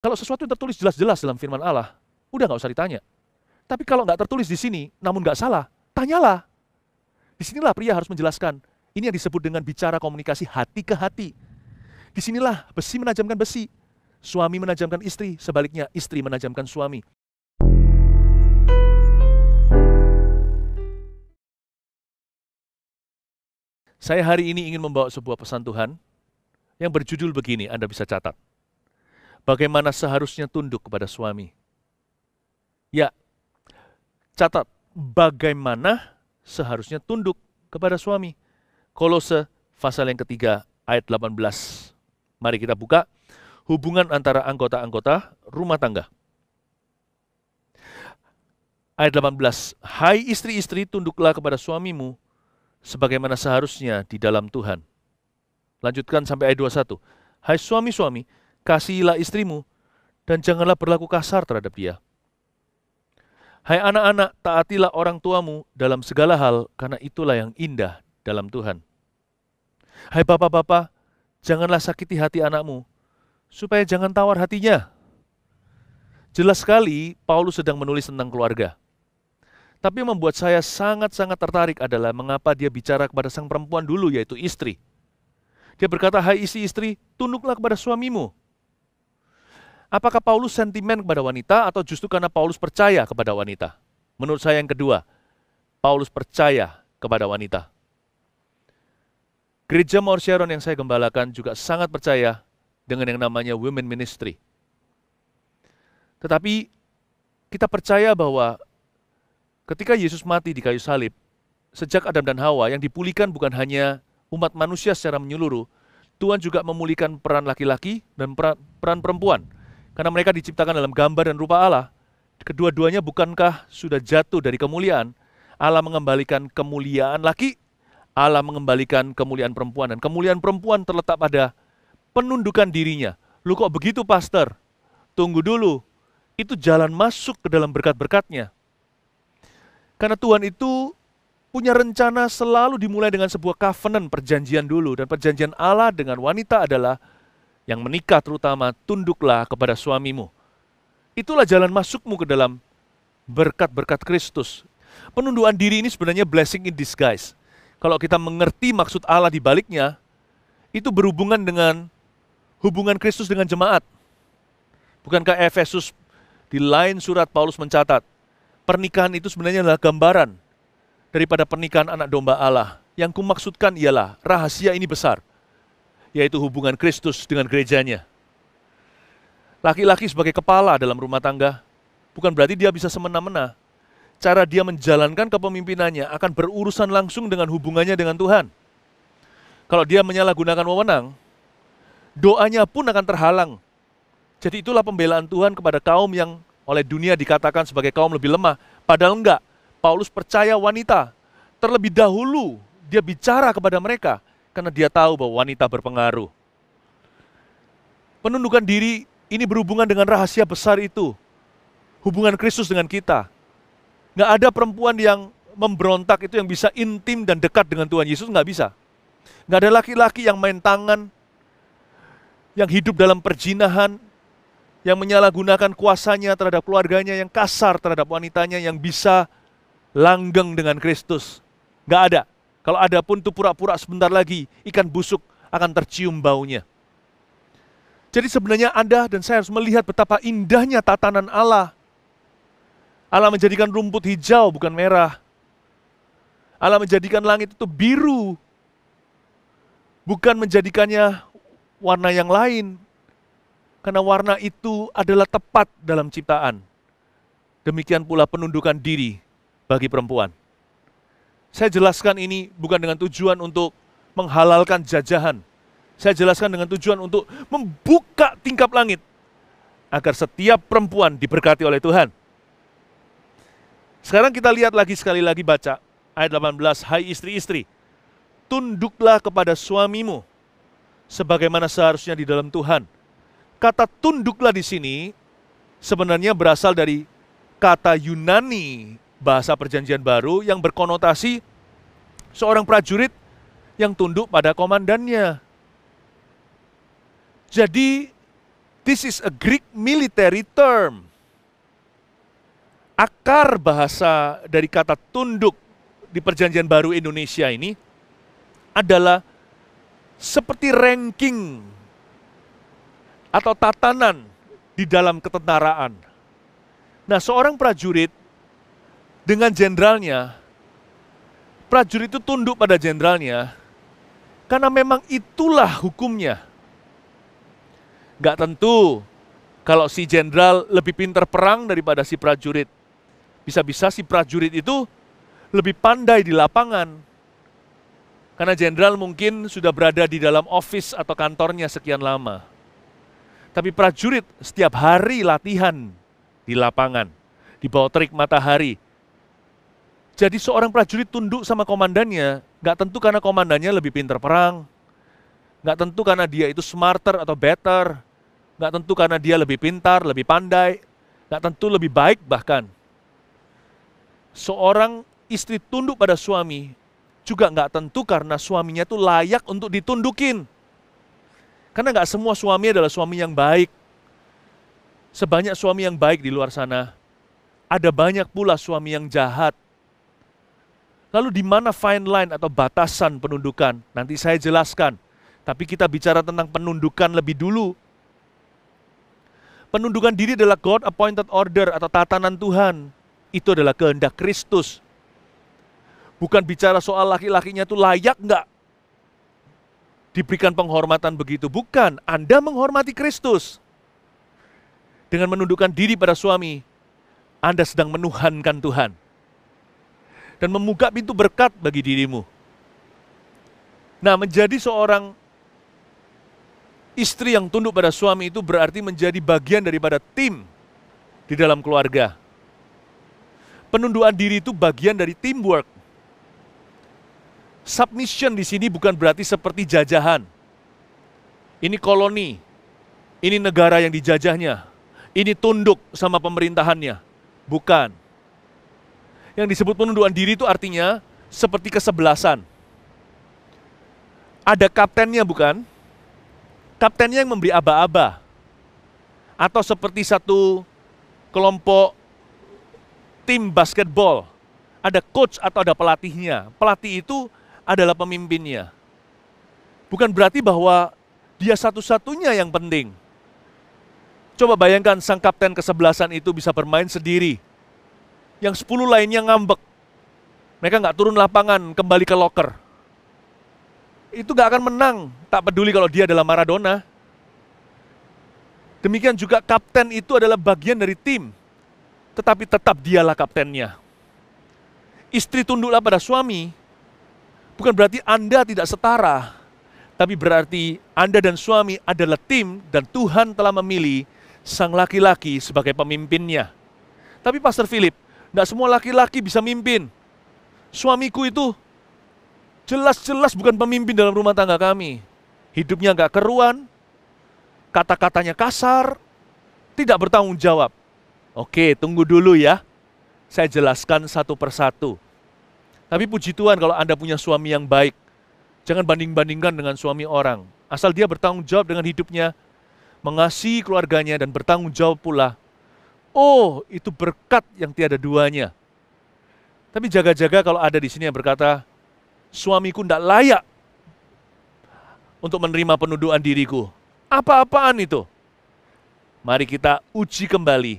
Kalau sesuatu yang tertulis jelas-jelas dalam firman Allah, udah nggak usah ditanya. Tapi kalau nggak tertulis di sini, namun nggak salah, tanyalah. Disinilah pria harus menjelaskan. Ini yang disebut dengan bicara komunikasi hati ke hati. Disinilah besi menajamkan besi. Suami menajamkan istri, sebaliknya istri menajamkan suami. Saya hari ini ingin membawa sebuah pesan Tuhan yang berjudul begini, Anda bisa catat. Bagaimana seharusnya tunduk kepada suami. Ya, catat, bagaimana seharusnya tunduk kepada suami. Kolose pasal yang ketiga ayat 18. Mari kita buka hubungan antara anggota-anggota rumah tangga. Ayat 18, hai istri-istri tunduklah kepada suamimu sebagaimana seharusnya di dalam Tuhan. Lanjutkan sampai ayat 21. Hai suami-suami, kasihilah istrimu dan janganlah berlaku kasar terhadap dia. Hai anak-anak, taatilah orang tuamu dalam segala hal, karena itulah yang indah dalam Tuhan. Hai bapak-bapak, janganlah sakiti hati anakmu, supaya jangan tawar hatinya. Jelas sekali, Paulus sedang menulis tentang keluarga. Tapi yang membuat saya sangat-sangat tertarik adalah mengapa dia bicara kepada sang perempuan dulu, yaitu istri. Dia berkata, hai istri-istri, tunduklah kepada suamimu. Apakah Paulus sentimen kepada wanita atau justru karena Paulus percaya kepada wanita? Menurut saya yang kedua, Paulus percaya kepada wanita. Gereja Mount Sharon yang saya gembalakan juga sangat percaya dengan yang namanya women ministry. Tetapi kita percaya bahwa ketika Yesus mati di kayu salib, sejak Adam dan Hawa yang dipulihkan bukan hanya umat manusia secara menyeluruh, Tuhan juga memulihkan peran laki-laki dan peran perempuan. Karena mereka diciptakan dalam gambar dan rupa Allah. Kedua-duanya bukankah sudah jatuh dari kemuliaan? Allah mengembalikan kemuliaan laki, Allah mengembalikan kemuliaan perempuan. Dan kemuliaan perempuan terletak pada penundukan dirinya. Lu kok begitu pastor? Tunggu dulu, itu jalan masuk ke dalam berkat-berkatnya. Karena Tuhan itu punya rencana selalu dimulai dengan sebuah covenant, perjanjian dulu. Dan perjanjian Allah dengan wanita adalah yang menikah terutama, tunduklah kepada suamimu. Itulah jalan masukmu ke dalam berkat-berkat Kristus. Penundukan diri ini sebenarnya blessing in disguise. Kalau kita mengerti maksud Allah di baliknya, itu berhubungan dengan hubungan Kristus dengan jemaat. Bukankah Efesus di lain surat Paulus mencatat, pernikahan itu sebenarnya adalah gambaran daripada pernikahan anak domba Allah. Yang kumaksudkan ialah rahasia ini besar, yaitu hubungan Kristus dengan gerejanya. Laki-laki sebagai kepala dalam rumah tangga, bukan berarti dia bisa semena-mena. Cara dia menjalankan kepemimpinannya akan berurusan langsung dengan hubungannya dengan Tuhan. Kalau dia menyalahgunakan wewenang, doanya pun akan terhalang. Jadi itulah pembelaan Tuhan kepada kaum yang oleh dunia dikatakan sebagai kaum lebih lemah. Padahal enggak. Paulus percaya wanita. Terlebih dahulu dia bicara kepada mereka, karena dia tahu bahwa wanita berpengaruh. Penundukan diri ini berhubungan dengan rahasia besar itu. Hubungan Kristus dengan kita. Nggak ada perempuan yang memberontak itu yang bisa intim dan dekat dengan Tuhan Yesus, nggak bisa. Nggak ada laki-laki yang main tangan, yang hidup dalam perjinahan, yang menyalahgunakan kuasanya terhadap keluarganya, yang kasar terhadap wanitanya, yang bisa langgeng dengan Kristus. Nggak ada. Kalau ada pun itu pura-pura sebentar lagi, ikan busuk akan tercium baunya. Jadi sebenarnya Anda dan saya harus melihat betapa indahnya tatanan Allah. Allah menjadikan rumput hijau bukan merah. Allah menjadikan langit itu biru. Bukan menjadikannya warna yang lain. Karena warna itu adalah tepat dalam ciptaan. Demikian pula penundukan diri bagi perempuan. Saya jelaskan ini bukan dengan tujuan untuk menghalalkan jajahan. Saya jelaskan dengan tujuan untuk membuka tingkap langit agar setiap perempuan diberkati oleh Tuhan. Sekarang kita lihat lagi sekali lagi baca ayat 18, hai istri-istri, tunduklah kepada suamimu sebagaimana seharusnya di dalam Tuhan. Kata tunduklah di sini sebenarnya berasal dari kata Yunani bahasa perjanjian baru yang berkonotasi seorang prajurit yang tunduk pada komandannya. Jadi This is a Greek military term. Akar bahasa dari kata tunduk di Perjanjian Baru Indonesia ini adalah seperti ranking atau tatanan di dalam ketentaraan. Nah, seorang prajurit dengan jenderalnya, prajurit itu tunduk pada jenderalnya karena memang itulah hukumnya. Nggak tentu kalau si jenderal lebih pintar perang daripada si prajurit. Bisa-bisa si prajurit itu lebih pandai di lapangan. Karena jenderal mungkin sudah berada di dalam office atau kantornya sekian lama. Tapi prajurit setiap hari latihan di lapangan, di bawah terik matahari. Jadi seorang prajurit tunduk sama komandannya, nggak tentu karena komandannya lebih pintar perang. Nggak tentu karena dia itu smarter atau better. Nggak tentu karena dia lebih pintar, lebih pandai. Nggak tentu lebih baik bahkan. Seorang istri tunduk pada suami juga nggak tentu karena suaminya itu layak untuk ditundukin. Karena nggak semua suami adalah suami yang baik. Sebanyak suami yang baik di luar sana, ada banyak pula suami yang jahat. Lalu di mana fine line atau batasan penundukan? Nanti saya jelaskan. Tapi kita bicara tentang penundukan lebih dulu. Penundukan diri adalah God appointed order atau tatanan Tuhan. Itu adalah kehendak Kristus. Bukan bicara soal laki-lakinya itu layak nggak diberikan penghormatan begitu. Bukan, Anda menghormati Kristus. Dengan menundukkan diri pada suami, Anda sedang menuhankan Tuhan. Dan membuka pintu berkat bagi dirimu. Nah, menjadi seorang istri yang tunduk pada suami itu berarti menjadi bagian daripada tim di dalam keluarga. Penundukan diri itu bagian dari teamwork. Submission di sini bukan berarti seperti jajahan. Ini koloni, ini negara yang dijajahnya, ini tunduk sama pemerintahannya. Bukan. Yang disebut penundukan diri itu artinya seperti kesebelasan. Ada kaptennya bukan? Kaptennya yang memberi aba-aba. Atau seperti satu kelompok tim basketball. Ada coach atau ada pelatihnya. Pelatih itu adalah pemimpinnya. Bukan berarti bahwa dia satu-satunya yang penting. Coba bayangkan sang kapten kesebelasan itu bisa bermain sendiri. Yang 10 lainnya ngambek. Mereka nggak turun lapangan, kembali ke locker. Itu nggak akan menang, tak peduli kalau dia adalah Maradona. Demikian juga kapten itu adalah bagian dari tim. Tetapi tetap dialah kaptennya. Istri tunduklah pada suami, bukan berarti Anda tidak setara, tapi berarti Anda dan suami adalah tim dan Tuhan telah memilih sang laki-laki sebagai pemimpinnya. Tapi Pastor Philip, tidak semua laki-laki bisa mimpin. Suamiku itu jelas-jelas bukan pemimpin dalam rumah tangga kami. Hidupnya nggak keruan, kata-katanya kasar, tidak bertanggung jawab. Oke, tunggu dulu ya. Saya jelaskan satu persatu. Tapi puji Tuhan kalau Anda punya suami yang baik. Jangan banding-bandingkan dengan suami orang. Asal dia bertanggung jawab dengan hidupnya, mengasihi keluarganya dan bertanggung jawab pula. Oh, itu berkat yang tiada duanya. Tapi jaga-jaga kalau ada di sini yang berkata, suamiku tidak layak untuk menerima penundukan diriku. Apa-apaan itu? Mari kita uji kembali.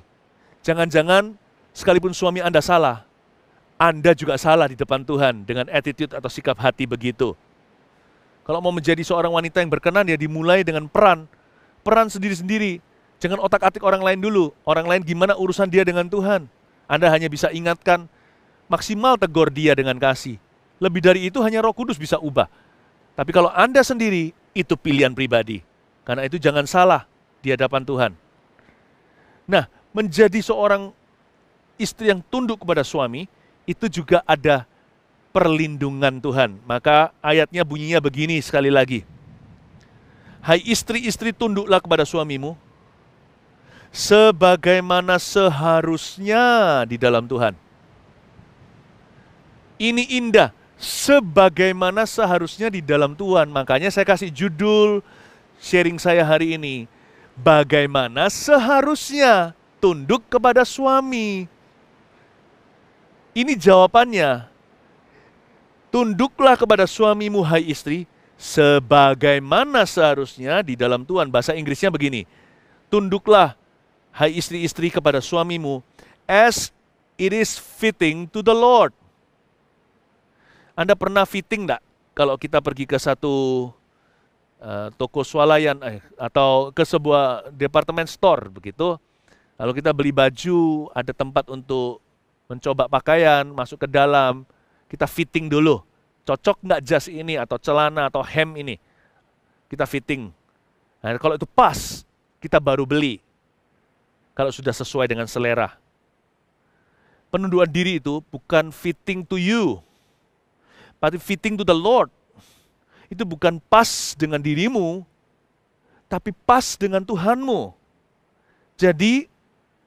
Jangan-jangan sekalipun suami Anda salah, Anda juga salah di depan Tuhan dengan attitude atau sikap hati begitu. Kalau mau menjadi seorang wanita yang berkenan, ya dimulai dengan peran sendiri-sendiri. Jangan otak-atik orang lain dulu. Orang lain gimana urusan dia dengan Tuhan. Anda hanya bisa ingatkan, maksimal tegur dia dengan kasih. Lebih dari itu hanya Roh Kudus bisa ubah. Tapi kalau Anda sendiri, itu pilihan pribadi. Karena itu jangan salah di hadapan Tuhan. Nah, menjadi seorang istri yang tunduk kepada suami, itu juga ada perlindungan Tuhan. Maka ayatnya bunyinya begini sekali lagi. Hai istri-istri, tunduklah kepada suamimu, sebagaimana seharusnya di dalam Tuhan. Ini indah, sebagaimana seharusnya di dalam Tuhan. Makanya saya kasih judul sharing saya hari ini, bagaimana seharusnya tunduk kepada suami. Ini jawabannya. Tunduklah kepada suamimu, hai istri, sebagaimana seharusnya di dalam Tuhan. Bahasa Inggrisnya begini, tunduklah, hai istri-istri, kepada suamimu, as it is fitting to the Lord. Anda pernah fitting enggak? Kalau kita pergi ke satu toko swalayan atau ke sebuah department store begitu, lalu kita beli baju, ada tempat untuk mencoba pakaian, masuk ke dalam, kita fitting dulu. Cocok nggak jas ini atau celana atau hem ini? Kita fitting. Nah, kalau itu pas, kita baru beli. Kalau sudah sesuai dengan selera. Penundukan diri itu bukan fitting to you, tapi fitting to the Lord. Itu bukan pas dengan dirimu, tapi pas dengan Tuhanmu. Jadi,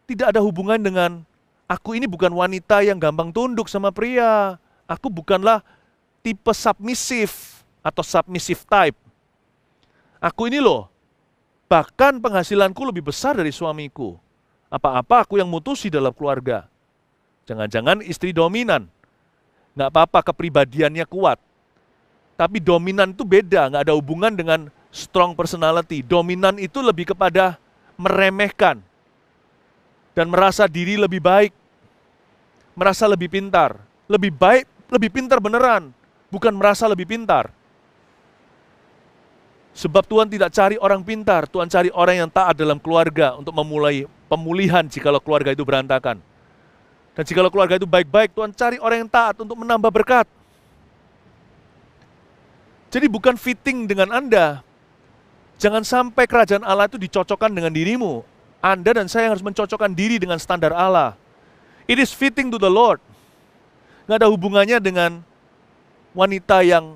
tidak ada hubungan dengan aku ini bukan wanita yang gampang tunduk sama pria. Aku bukanlah tipe submissive atau submissive type. Aku ini loh, bahkan penghasilanku lebih besar dari suamiku. Apa-apa aku yang mutusi dalam keluarga. Jangan-jangan istri dominan. Nggak apa-apa kepribadiannya kuat. Tapi dominan itu beda, nggak ada hubungan dengan strong personality. Dominan itu lebih kepada meremehkan dan merasa diri lebih baik, merasa lebih pintar. Lebih baik, lebih pintar beneran, bukan merasa lebih pintar. Sebab Tuhan tidak cari orang pintar, Tuhan cari orang yang taat dalam keluarga untuk memulai pemulihan jikalau keluarga itu berantakan. Dan jikalau keluarga itu baik-baik, Tuhan cari orang yang taat untuk menambah berkat. Jadi bukan fitting dengan Anda. Jangan sampai kerajaan Allah itu dicocokkan dengan dirimu. Anda dan saya harus mencocokkan diri dengan standar Allah. It is fitting to the Lord. Nggak ada hubungannya dengan wanita yang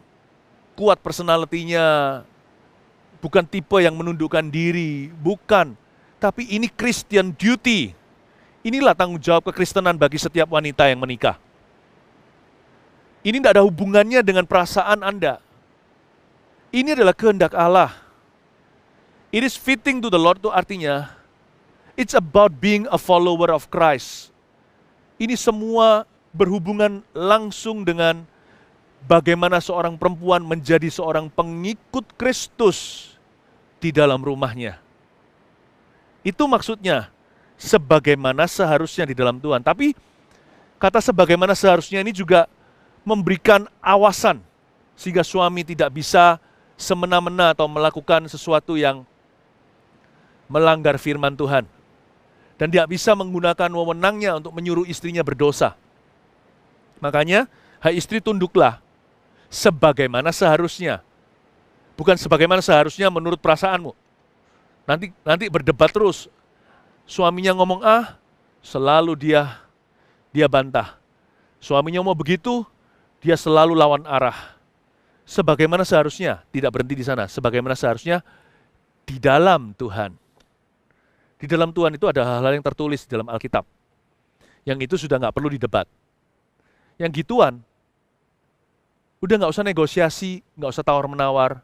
kuat personalitinya, bukan tipe yang menundukkan diri, bukan. Tapi ini Christian duty. Inilah tanggung jawab kekristenan bagi setiap wanita yang menikah. Ini tidak ada hubungannya dengan perasaan Anda. Ini adalah kehendak Allah. It is fitting to the Lord itu artinya, it's about being a follower of Christ. Ini semua berhubungan langsung dengan bagaimana seorang perempuan menjadi seorang pengikut Kristus di dalam rumahnya. Itu maksudnya, sebagaimana seharusnya di dalam Tuhan. Tapi kata sebagaimana seharusnya ini juga memberikan awasan, sehingga suami tidak bisa semena-mena atau melakukan sesuatu yang melanggar firman Tuhan. Dan tidak bisa menggunakan wewenangnya untuk menyuruh istrinya berdosa. Makanya, hai istri tunduklah sebagaimana seharusnya. Bukan sebagaimana seharusnya menurut perasaanmu. Nanti berdebat terus. Suaminya ngomong A, selalu dia bantah. Suaminya mau begitu, dia selalu lawan arah. Sebagaimana seharusnya, tidak berhenti di sana. Sebagaimana seharusnya di dalam Tuhan. Di dalam Tuhan itu ada hal-hal yang tertulis di dalam Alkitab. Yang itu sudah nggak perlu didebat. Yang gituan, udah nggak usah negosiasi, nggak usah tawar-menawar.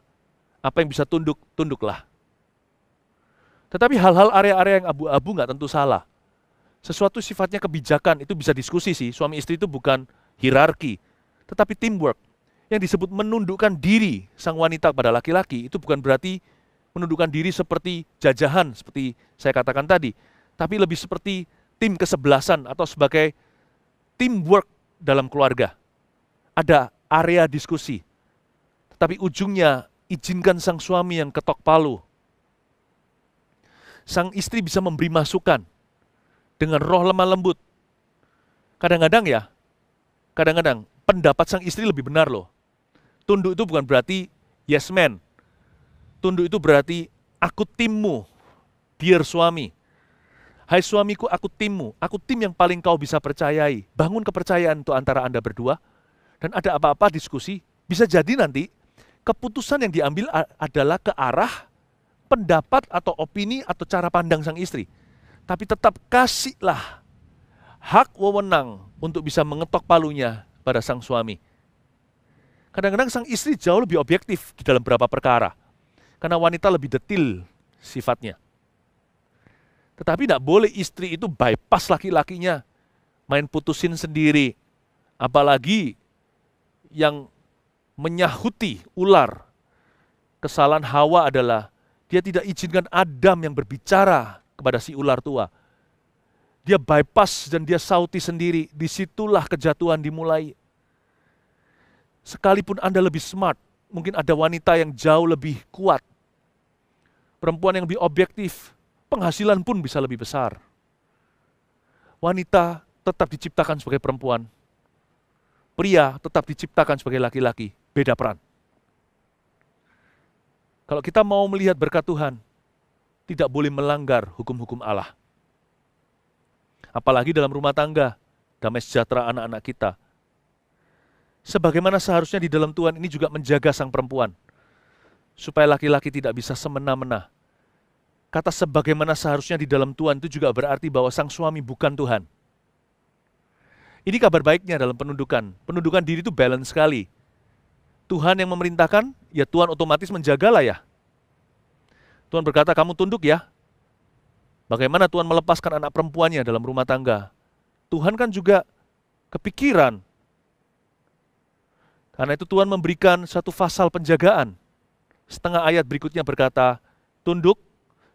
Apa yang bisa tunduk, tunduklah. Tetapi hal-hal area-area yang abu-abu nggak tentu salah. Sesuatu sifatnya kebijakan, itu bisa diskusi sih. Suami istri itu bukan hierarki, tetapi teamwork. Yang disebut menundukkan diri sang wanita pada laki-laki, itu bukan berarti menundukkan diri seperti jajahan, seperti saya katakan tadi. Tapi lebih seperti tim kesebelasan atau sebagai teamwork dalam keluarga. Ada area diskusi. Tetapi ujungnya, izinkan sang suami yang ketok palu. Sang istri bisa memberi masukan dengan roh lemah lembut. Kadang-kadang pendapat sang istri lebih benar loh. Tunduk itu bukan berarti yes man. Tunduk itu berarti aku timmu, dear suami. Hai suamiku, aku timmu. Aku tim yang paling kau bisa percayai. Bangun kepercayaan untuk antara Anda berdua. Dan ada apa-apa diskusi, bisa jadi nanti keputusan yang diambil adalah ke arah pendapat atau opini atau cara pandang sang istri. Tapi tetap kasihlah hak wewenang untuk bisa mengetok palunya pada sang suami. Kadang-kadang sang istri jauh lebih objektif di dalam beberapa perkara. Karena wanita lebih detil sifatnya. Tetapi tidak boleh istri itu bypass laki-lakinya, main putusin sendiri. Apalagi yang menyahuti ular. Kesalahan Hawa adalah dia tidak izinkan Adam yang berbicara kepada si ular tua. Dia bypass dan dia sauti sendiri. Disitulah kejatuhan dimulai. Sekalipun Anda lebih smart, mungkin ada wanita yang jauh lebih kuat. Perempuan yang lebih objektif, penghasilan pun bisa lebih besar. Wanita tetap diciptakan sebagai perempuan. Pria tetap diciptakan sebagai laki-laki. Beda peran. Kalau kita mau melihat berkat Tuhan, tidak boleh melanggar hukum-hukum Allah. Apalagi dalam rumah tangga, damai sejahtera anak-anak kita. Sebagaimana seharusnya di dalam Tuhan ini juga menjaga sang perempuan, supaya laki-laki tidak bisa semena-mena. Kata sebagaimana seharusnya di dalam Tuhan itu juga berarti bahwa sang suami bukan Tuhan. Ini kabar baiknya dalam penundukan. Penundukan diri itu balance sekali. Tuhan yang memerintahkan, ya Tuhan otomatis menjagalah ya. Tuhan berkata, kamu tunduk ya. Bagaimana Tuhan melepaskan anak perempuannya dalam rumah tangga? Tuhan kan juga kepikiran. Karena itu Tuhan memberikan satu pasal penjagaan. Setengah ayat berikutnya berkata, tunduk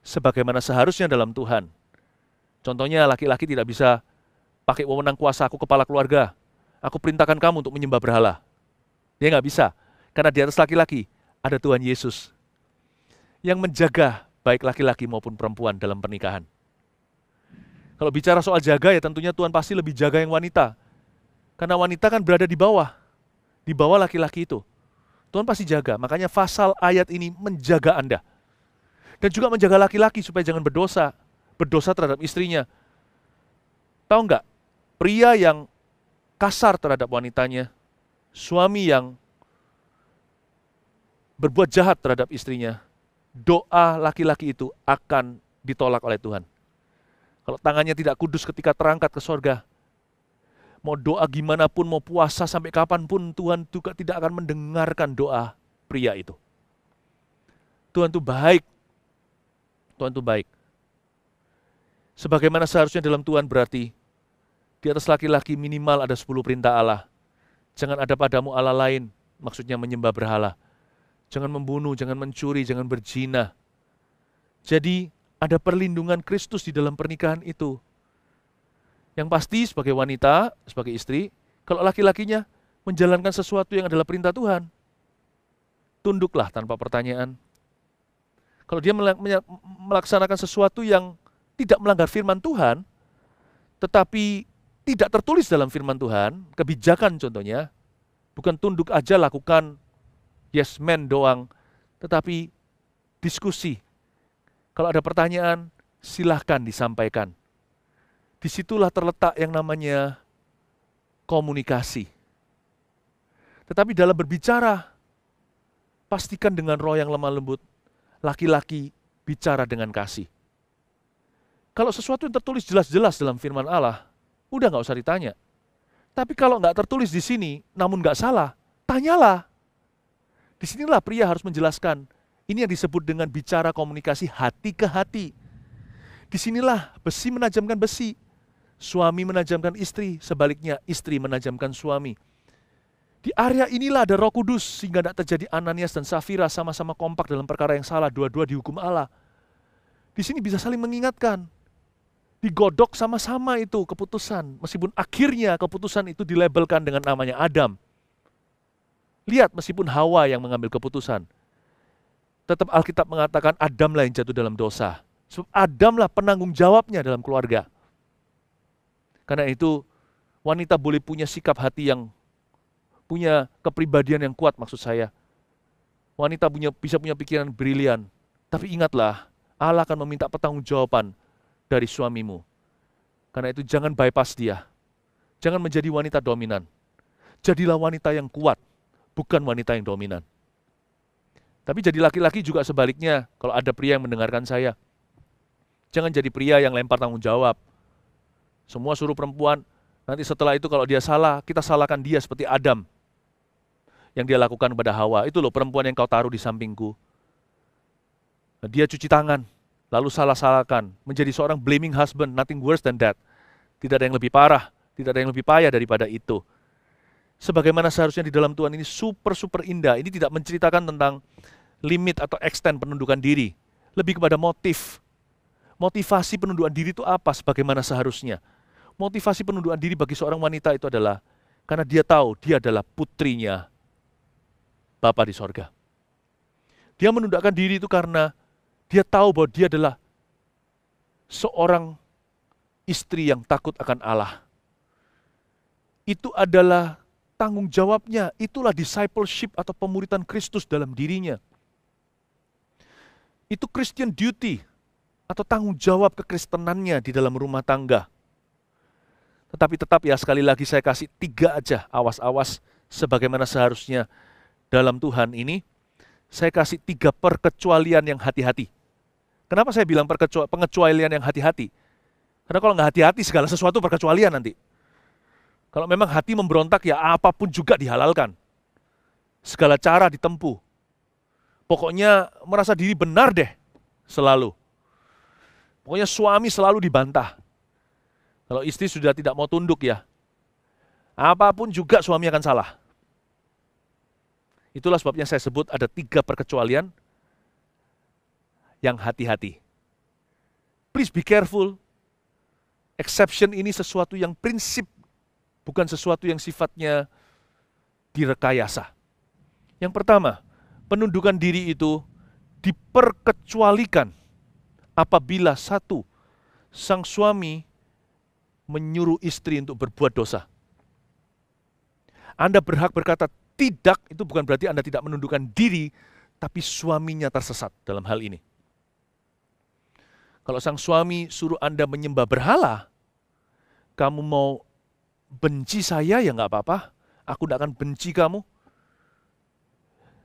sebagaimana seharusnya dalam Tuhan. Contohnya laki-laki tidak bisa pakai wewenang kuasa aku kepala keluarga. Aku perintahkan kamu untuk menyembah berhala. Dia nggak bisa. Karena di atas laki-laki ada Tuhan Yesus yang menjaga baik laki-laki maupun perempuan dalam pernikahan. Kalau bicara soal jaga ya tentunya Tuhan pasti lebih jaga yang wanita. Karena wanita kan berada di bawah laki-laki itu. Tuhan pasti jaga, makanya pasal ayat ini menjaga Anda. Dan juga menjaga laki-laki supaya jangan berdosa terhadap istrinya. Tahu nggak, pria yang kasar terhadap wanitanya, suami yang berbuat jahat terhadap istrinya, doa laki-laki itu akan ditolak oleh Tuhan. Kalau tangannya tidak kudus ketika terangkat ke sorga, mau doa gimana pun, mau puasa sampai kapanpun, Tuhan juga tidak akan mendengarkan doa pria itu. Tuhan itu baik. Tuhan itu baik. Sebagaimana seharusnya dalam Tuhan berarti, di atas laki-laki minimal ada 10 perintah Allah. Jangan ada padamu Allah lain, maksudnya menyembah berhala. Jangan membunuh, jangan mencuri, jangan berzina. Jadi ada perlindungan Kristus di dalam pernikahan itu. Yang pasti sebagai wanita, sebagai istri, kalau laki-lakinya menjalankan sesuatu yang adalah perintah Tuhan, tunduklah tanpa pertanyaan. Kalau dia melaksanakan sesuatu yang tidak melanggar firman Tuhan, tetapi tidak tertulis dalam firman Tuhan, kebijakan contohnya, bukan tunduk aja lakukan yes man doang, tetapi diskusi. Kalau ada pertanyaan, silahkan disampaikan. Disitulah terletak yang namanya komunikasi. Tetapi dalam berbicara, pastikan dengan roh yang lemah lembut, laki-laki bicara dengan kasih. Kalau sesuatu yang tertulis jelas-jelas dalam firman Allah, udah nggak usah ditanya. Tapi kalau nggak tertulis di sini, namun nggak salah, tanyalah. Disinilah pria harus menjelaskan. Ini yang disebut dengan bicara komunikasi hati ke hati. Disinilah besi menajamkan besi. Suami menajamkan istri, sebaliknya istri menajamkan suami. Di area inilah ada Roh Kudus, sehingga tidak terjadi Ananias dan Safira sama-sama kompak dalam perkara yang salah, dua-dua dihukum Allah. Di sini bisa saling mengingatkan. Digodok sama-sama itu keputusan, meskipun akhirnya keputusan itu dilabelkan dengan namanya Adam. Lihat, meskipun Hawa yang mengambil keputusan, tetap Alkitab mengatakan Adamlah yang jatuh dalam dosa. Sebab Adamlah penanggung jawabnya dalam keluarga. Karena itu, wanita boleh punya sikap hati yang punya kepribadian yang kuat, maksud saya. Wanita bisa punya pikiran brilian. Tapi ingatlah, Allah akan meminta pertanggungjawaban dari suamimu. Karena itu jangan bypass dia. Jangan menjadi wanita dominan. Jadilah wanita yang kuat, bukan wanita yang dominan. Tapi jadi laki-laki juga sebaliknya, kalau ada pria yang mendengarkan saya. Jangan jadi pria yang lempar tanggung jawab. Semua suruh perempuan, nanti setelah itu kalau dia salah, kita salahkan dia seperti Adam. Yang dia lakukan kepada Hawa, itu loh perempuan yang kau taruh di sampingku. Dia cuci tangan, lalu salah-salahkan, menjadi seorang blaming husband, nothing worse than that. Tidak ada yang lebih parah, tidak ada yang lebih payah daripada itu. Sebagaimana seharusnya di dalam Tuhan ini super indah. Ini tidak menceritakan tentang limit atau extent penundukan diri. Lebih kepada motif. Motivasi penundukan diri itu apa sebagaimana seharusnya? Motivasi penundukan diri bagi seorang wanita itu adalah karena dia tahu dia adalah putrinya Bapa di sorga. Dia menundukkan diri itu karena dia tahu bahwa dia adalah seorang istri yang takut akan Allah. Itu adalah tanggung jawabnya, itulah discipleship atau pemuritan Kristus dalam dirinya. Itu Christian duty atau tanggung jawab kekristenannya di dalam rumah tangga. Tetapi tetap ya, sekali lagi saya kasih 3 aja, awas-awas sebagaimana seharusnya dalam Tuhan ini. Saya kasih 3 perkecualian yang hati-hati. Kenapa saya bilang pengecualian yang hati-hati? Karena kalau nggak hati-hati segala sesuatu perkecualian nanti. Kalau memang hati memberontak ya apapun juga dihalalkan. Segala cara ditempuh. Pokoknya merasa diri benar deh selalu. Pokoknya suami selalu dibantah. Kalau istri sudah tidak mau tunduk ya, apapun juga suami akan salah. Itulah sebabnya saya sebut ada 3 perkecualian yang hati-hati. Please be careful. Exception ini sesuatu yang prinsip, bukan sesuatu yang sifatnya direkayasa. Yang pertama, penundukan diri itu diperkecualikan apabila 1, sang suami menyuruh istri untuk berbuat dosa. Anda berhak berkata tidak, itu bukan berarti Anda tidak menundukkan diri, tapi suaminya tersesat dalam hal ini. Kalau sang suami suruh Anda menyembah berhala, kamu mau benci saya ya nggak apa-apa, aku tidak akan benci kamu,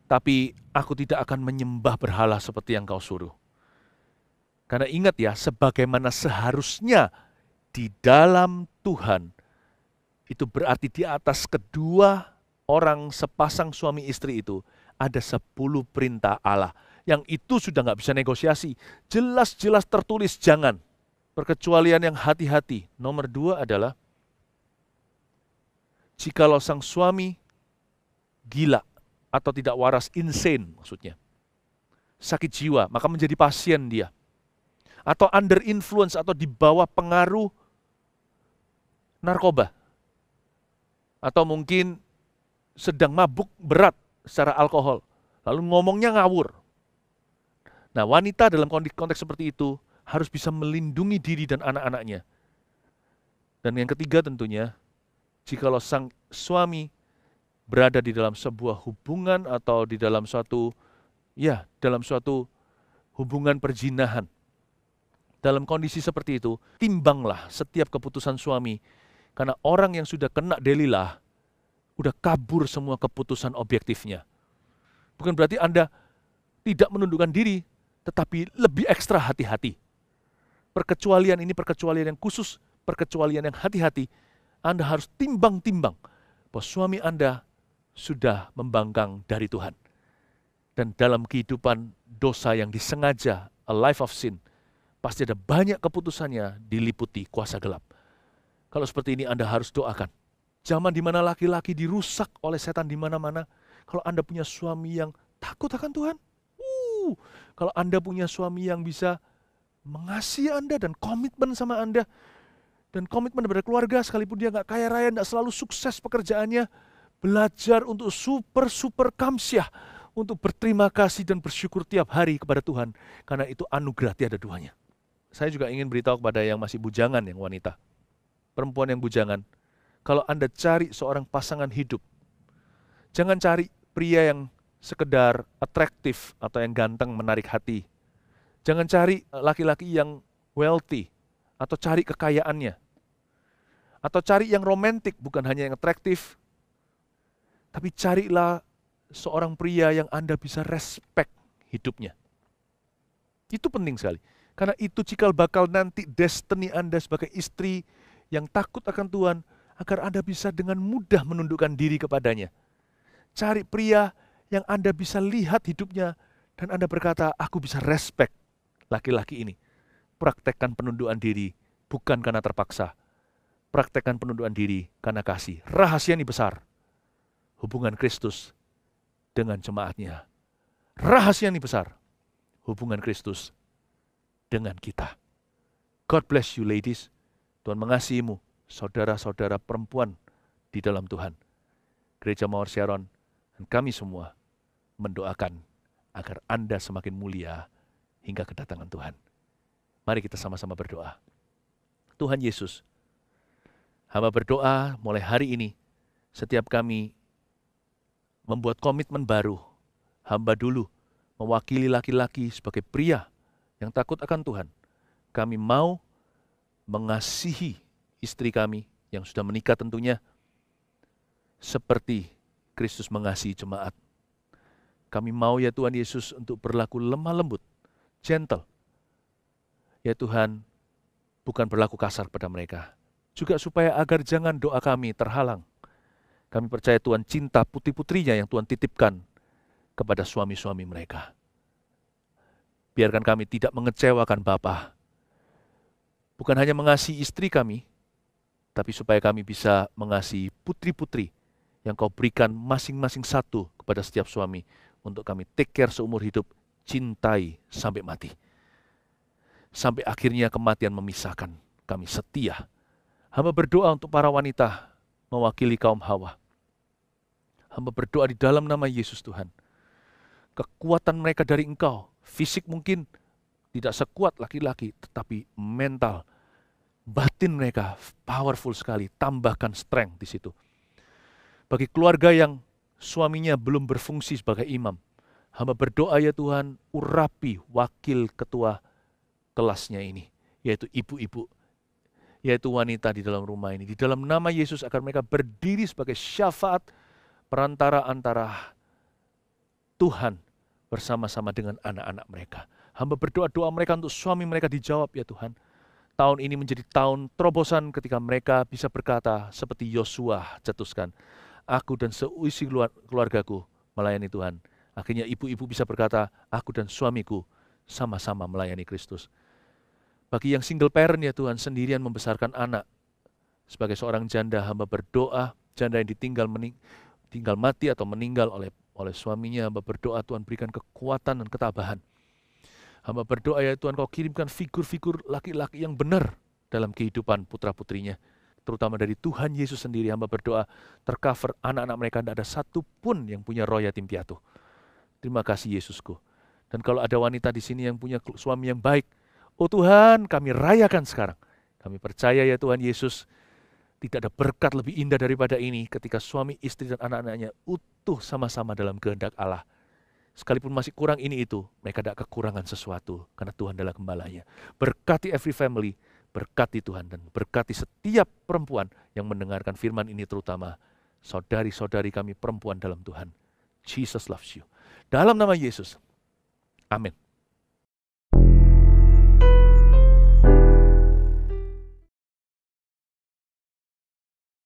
tapi aku tidak akan menyembah berhala seperti yang kau suruh. Karena ingat ya, sebagaimana seharusnya di dalam Tuhan, itu berarti di atas kedua orang sepasang suami istri itu ada 10 perintah Allah. Yang itu sudah nggak bisa negosiasi. Jelas-jelas tertulis, jangan. Perkecualian yang hati-hati. Nomor 2 adalah, jikalau sang suami gila atau tidak waras, insane maksudnya, sakit jiwa, maka menjadi pasien dia. Atau under influence atau di bawah pengaruh narkoba. Atau mungkin sedang mabuk berat secara alkohol. Lalu ngomongnya ngawur. Nah, wanita dalam konteks seperti itu harus bisa melindungi diri dan anak-anaknya. Dan yang ketiga tentunya, jikalau sang suami berada di dalam sebuah hubungan atau di dalam suatu hubungan perzinahan. Dalam kondisi seperti itu, timbanglah setiap keputusan suami. Karena orang yang sudah kena Delilah, udah kabur semua keputusan objektifnya. Bukan berarti Anda tidak menundukkan diri, tetapi lebih ekstra hati-hati. Perkecualian ini perkecualian yang khusus, perkecualian yang hati-hati. Anda harus timbang-timbang bahwa suami Anda sudah membangkang dari Tuhan. Dan dalam kehidupan dosa yang disengaja, a life of sin, pasti ada banyak keputusannya diliputi kuasa gelap. Kalau seperti ini Anda harus doakan. Zaman di mana laki-laki dirusak oleh setan di mana-mana, kalau Anda punya suami yang takut akan Tuhan, kalau Anda punya suami yang bisa mengasihi Anda dan komitmen sama Anda, dan komitmen kepada keluarga, sekalipun dia nggak kaya raya, nggak selalu sukses pekerjaannya, belajar untuk super kamsyah, untuk berterima kasih dan bersyukur tiap hari kepada Tuhan, karena itu anugerah tiada duanya. Saya juga ingin beritahu kepada yang masih bujangan, yang wanita, perempuan yang bujangan, kalau Anda cari seorang pasangan hidup, jangan cari pria yang sekedar atraktif atau yang ganteng menarik hati. Jangan cari laki-laki yang wealthy atau cari kekayaannya. Atau cari yang romantik, bukan hanya yang atraktif. Tapi carilah seorang pria yang Anda bisa respect hidupnya. Itu penting sekali. Karena itu cikal bakal nanti destiny Anda sebagai istri yang takut akan Tuhan, agar Anda bisa dengan mudah menundukkan diri kepadanya. Cari pria yang Anda bisa lihat hidupnya, dan Anda berkata, aku bisa respect laki-laki ini. Praktekkan penundukan diri bukan karena terpaksa. Praktekkan penundukan diri karena kasih. Rahasia ini besar. Hubungan Kristus dengan jemaatnya. Rahasia ini besar. Hubungan Kristus dengan kita. God bless you ladies. Tuhan mengasihimu, saudara-saudara perempuan di dalam Tuhan. Gereja Mawar Sharon dan kami semua mendoakan agar Anda semakin mulia hingga kedatangan Tuhan. Mari kita sama-sama berdoa. Tuhan Yesus, hamba berdoa mulai hari ini, setiap kami membuat komitmen baru, hamba dulu mewakili laki-laki sebagai pria yang takut akan Tuhan. Kami mau mengasihi istri kami yang sudah menikah tentunya, seperti Kristus mengasihi jemaat. Kami mau ya Tuhan Yesus untuk berlaku lemah lembut, gentle. Ya Tuhan, bukan berlaku kasar pada mereka. Juga supaya agar jangan doa kami terhalang. Kami percaya Tuhan cinta putri-putrinya yang Tuhan titipkan kepada suami-suami mereka. Biarkan kami tidak mengecewakan Bapa. Bukan hanya mengasihi istri kami, tapi supaya kami bisa mengasihi putri-putri yang Kau berikan masing-masing satu kepada setiap suami untuk kami take care seumur hidup, cintai sampai mati. Sampai akhirnya kematian memisahkan, kami setia. Hamba berdoa untuk para wanita mewakili kaum Hawa. Hamba berdoa di dalam nama Yesus Tuhan. Kekuatan mereka dari Engkau, fisik mungkin tidak sekuat laki-laki, tetapi mental, batin mereka powerful sekali. Tambahkan strength di situ. Bagi keluarga yang suaminya belum berfungsi sebagai imam, hamba berdoa ya Tuhan, urapi wakil ketua kelasnya ini, yaitu ibu-ibu, yaitu wanita di dalam rumah ini. Di dalam nama Yesus agar mereka berdiri sebagai syafaat perantara antara Tuhan bersama-sama dengan anak-anak mereka. Hamba berdoa doa mereka untuk suami mereka dijawab ya Tuhan. Tahun ini menjadi tahun terobosan ketika mereka bisa berkata seperti Yosua cetuskan, aku dan seisi keluargaku melayani Tuhan. Akhirnya ibu-ibu bisa berkata, aku dan suamiku sama-sama melayani Kristus. Bagi yang single parent ya Tuhan, sendirian membesarkan anak. Sebagai seorang janda, hamba berdoa, janda yang ditinggal mati atau meninggal oleh suaminya, hamba berdoa Tuhan berikan kekuatan dan ketabahan. Hamba berdoa ya Tuhan, Kau kirimkan figur-figur laki-laki yang benar dalam kehidupan putra-putrinya. Terutama dari Tuhan Yesus sendiri, hamba berdoa tercover anak-anak mereka, tidak ada satupun yang punya roh yatim piatu. Terima kasih Yesusku. Dan kalau ada wanita di sini yang punya suami yang baik, oh Tuhan, kami rayakan sekarang. Kami percaya ya Tuhan Yesus, tidak ada berkat lebih indah daripada ini ketika suami, istri, dan anak-anaknya utuh sama-sama dalam kehendak Allah. Sekalipun masih kurang ini itu, mereka tidak kekurangan sesuatu karena Tuhan adalah gembalanya. Berkati every family, berkati Tuhan, dan berkati setiap perempuan yang mendengarkan firman ini, terutama saudari-saudari kami perempuan dalam Tuhan. Jesus loves you. Dalam nama Yesus. Amin.